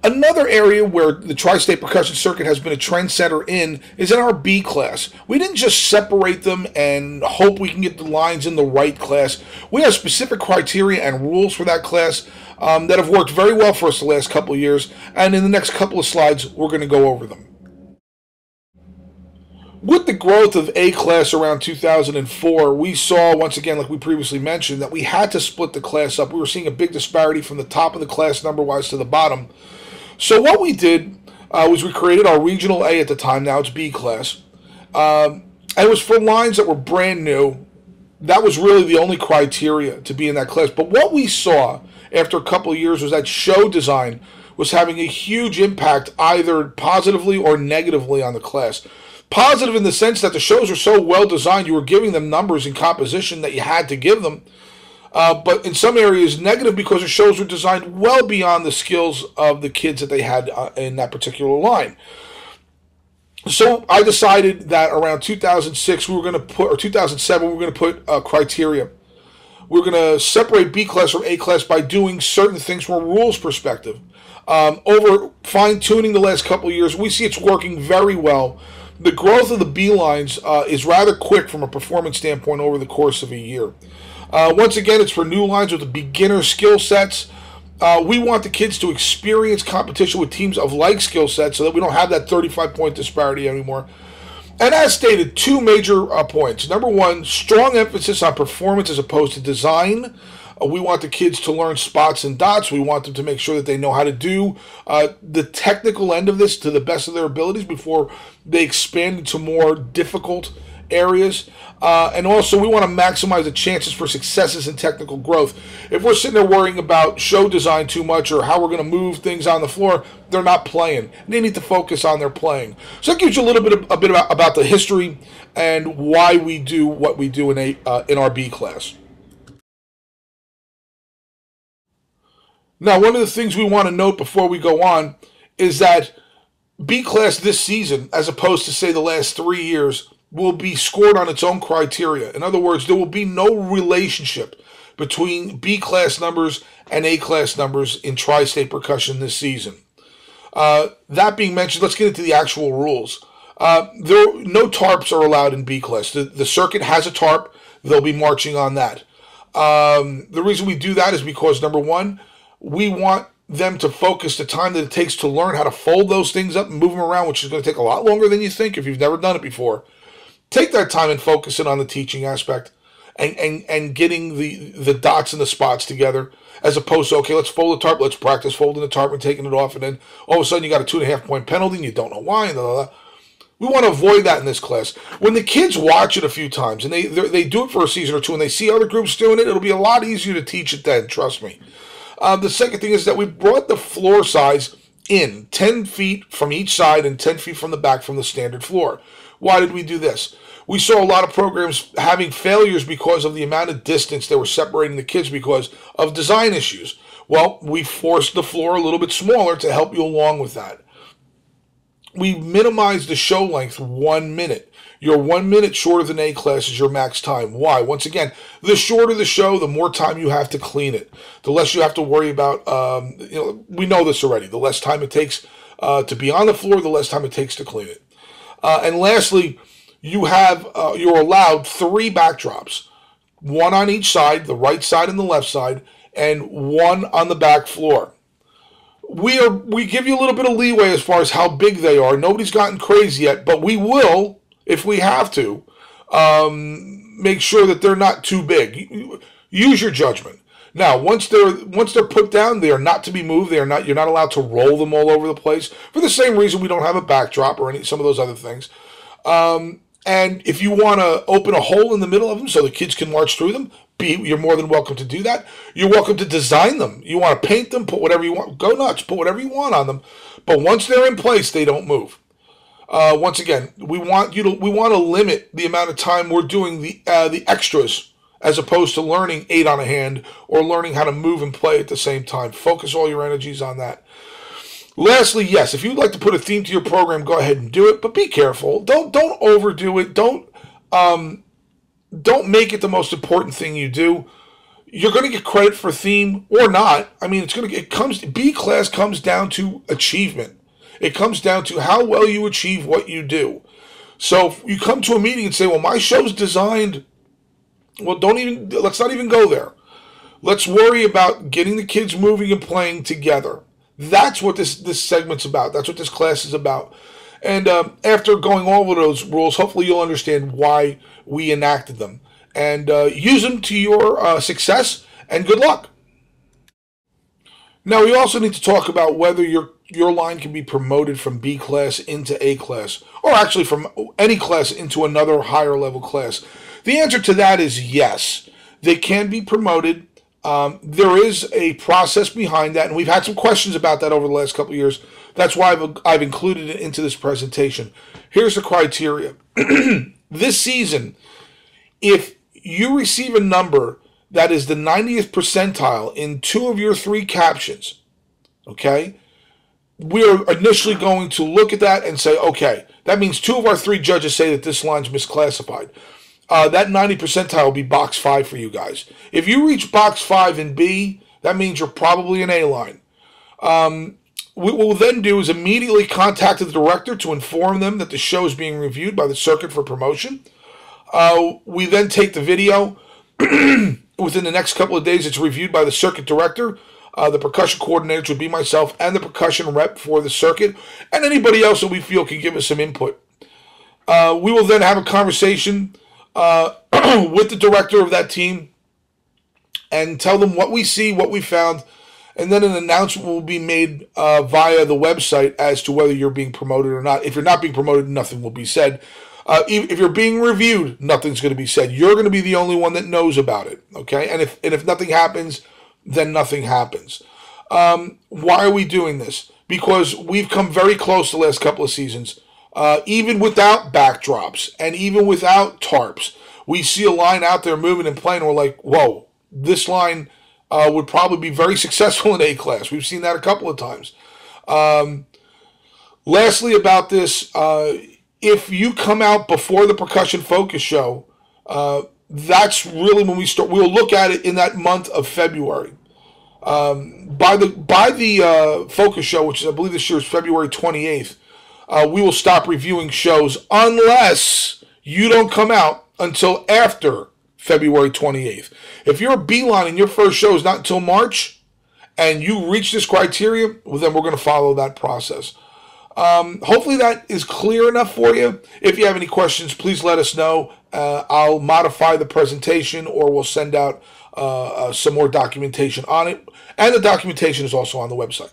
Another area where the Tri-State Percussion Circuit has been a trendsetter is in our B class. We didn't just separate them and hope we can get the lines in the right class. We have specific criteria and rules for that class that have worked very well for us the last couple of years, and in the next couple of slides, we're going to go over them. With the growth of A class around 2004, we saw, once again, like we previously mentioned, that we had to split the class up. We were seeing a big disparity from the top of the class number-wise to the bottom. So what we did was we created our regional A at the time. Now it's B class. And it was for lines that were brand new. That was really the only criteria to be in that class. But what we saw after a couple of years was that show design was having a huge impact either positively or negatively on the class. Positive in the sense that the shows are so well designed, you were giving them numbers and composition that you had to give them. But in some areas, negative because the shows were designed well beyond the skills of the kids that they had in that particular line. So I decided that around 2006 we were going to put, or 2007 we were going to put criteria. We're going to separate B class from A class by doing certain things from a rules perspective. Over fine-tuning the last couple of years, we see it's working very well. The growth of the B lines is rather quick from a performance standpoint over the course of a year. Once again, it's for new lines with the beginner skill sets. We want the kids to experience competition with teams of like skill sets so that we don't have that 35-point disparity anymore. And as stated, two major points. Number one, strong emphasis on performance as opposed to design. We want the kids to learn spots and dots. We want them to make sure that they know how to do the technical end of this to the best of their abilities before they expand into more difficult areas. And also, we want to maximize the chances for successes and technical growth. If we're sitting there worrying about show design too much or how we're going to move things on the floor, they're not playing. They need to focus on their playing. So that gives you a little bit about the history and why we do what we do in our B class. Now, one of the things we want to note before we go on is that B class this season, as opposed to, say, the last 3 years, will be scored on its own criteria. In other words, there will be no relationship between B class numbers and A class numbers in Tri-State Percussion this season. That being mentioned, let's get into the actual rules. No tarps are allowed in B class. The circuit has a tarp. They'll be marching on that. The reason we do that is because, number one, we want them to focus the time that it takes to learn how to fold those things up and move them around, which is going to take a lot longer than you think if you've never done it before. Take that time and focus it on the teaching aspect and getting the dots and the spots together, as opposed to, okay, let's fold the tarp, let's practice folding the tarp and taking it off, and then all of a sudden you got a 2.5-point penalty and you don't know why. And blah, blah, blah. We want to avoid that in this class. When the kids watch it a few times, and they do it for a season or two, and they see other groups doing it, it'll be a lot easier to teach it then, trust me. The second thing is that we brought the floor size in 10 feet from each side and 10 feet from the back from the standard floor. Why did we do this? We saw a lot of programs having failures because of the amount of distance they were separating the kids because of design issues. Well, we forced the floor a little bit smaller to help you along with that. We minimized the show length 1 minute. Your 1 minute shorter than A class is your max time. Why? Once again, the shorter the show, the more time you have to clean it. The less you have to worry about, we know this already. The less time it takes to be on the floor, the less time it takes to clean it. And lastly, you're allowed 3 backdrops. 1 on each side, the right side and the left side, and 1 on the back floor. We give you a little bit of leeway as far as how big they are. Nobody's gotten crazy yet, but we will, if we have to, make sure that they're not too big. Use your judgment. Now, once they're put down, they are not to be moved. You're not allowed to roll them all over the place. For the same reason, we don't have a backdrop or some of those other things. And if you want to open a hole in the middle of them so the kids can march through them, you're more than welcome to do that. You're welcome to design them. You want to paint them, put whatever you want. Go nuts, put whatever you want on them. But once they're in place, they don't move. Once again, we want to limit the amount of time we're doing the extras as opposed to learning 8 on a hand or learning how to move and play at the same time. Focus all your energies on that. Lastly, yes, if you'd like to put a theme to your program, go ahead and do it, but be careful. Don't overdo it. Don't make it the most important thing you do. you're going to get credit for theme or not. I mean, B class comes down to achievement. It comes down to how well you achieve what you do. So if you come to a meeting and say, well, my show's designed, well, let's not even go there. Let's worry about getting the kids moving and playing together. That's what this segment's about. That's what this class is about. And after going over those rules, hopefully you'll understand why we enacted them. And use them to your success, and good luck. Now, we also need to talk about whether your line can be promoted from B class into A class, or actually from any class into another higher level class. The answer to that is yes. They can be promoted. There is a process behind that, and we've had some questions about that over the last couple of years. That's why I've included it into this presentation. Here's the criteria. This season, if you receive a number that is the 90th percentile in 2 of your 3 captions, okay, we're initially going to look at that and say, okay, that means 2 of our 3 judges say that this line's misclassified. That 90 percentile will be box 5 for you guys. If you reach box 5 in B, that means you're probably an A line. What we'll then do is immediately contact the director to inform them that the show is being reviewed by the circuit for promotion. We then take the video. Within the next couple of days, it's reviewed by the circuit director. The percussion coordinators would be myself and the percussion rep for the circuit, and anybody else that we feel can give us some input. We will then have a conversation with the director of that team and tell them what we see, what we found, and then an announcement will be made via the website as to whether you're being promoted or not. If you're not being promoted, nothing will be said. If you're being reviewed, nothing's going to be said. You're going to be the only one that knows about it, okay? And if nothing happens, then nothing happens. Why are we doing this? Because we've come very close the last couple of seasons. Even without backdrops and even without tarps, we see a line out there moving and playing, and we're like, whoa, this line would probably be very successful in A class. We've seen that a couple of times. Lastly about this, if you come out before the Percussion Focus Show, that's really when we start. We'll look at it in that month of February. By the Focus Show, which is, I believe this year is February 28th, we will stop reviewing shows unless you don't come out until after February 28th. If you're a B-line and your first show is not until March and you reach this criteria, well, then we're going to follow that process. Hopefully that is clear enough for you. If you have any questions, please let us know. I'll modify the presentation, or we'll send out some more documentation on it. And the documentation is also on the website.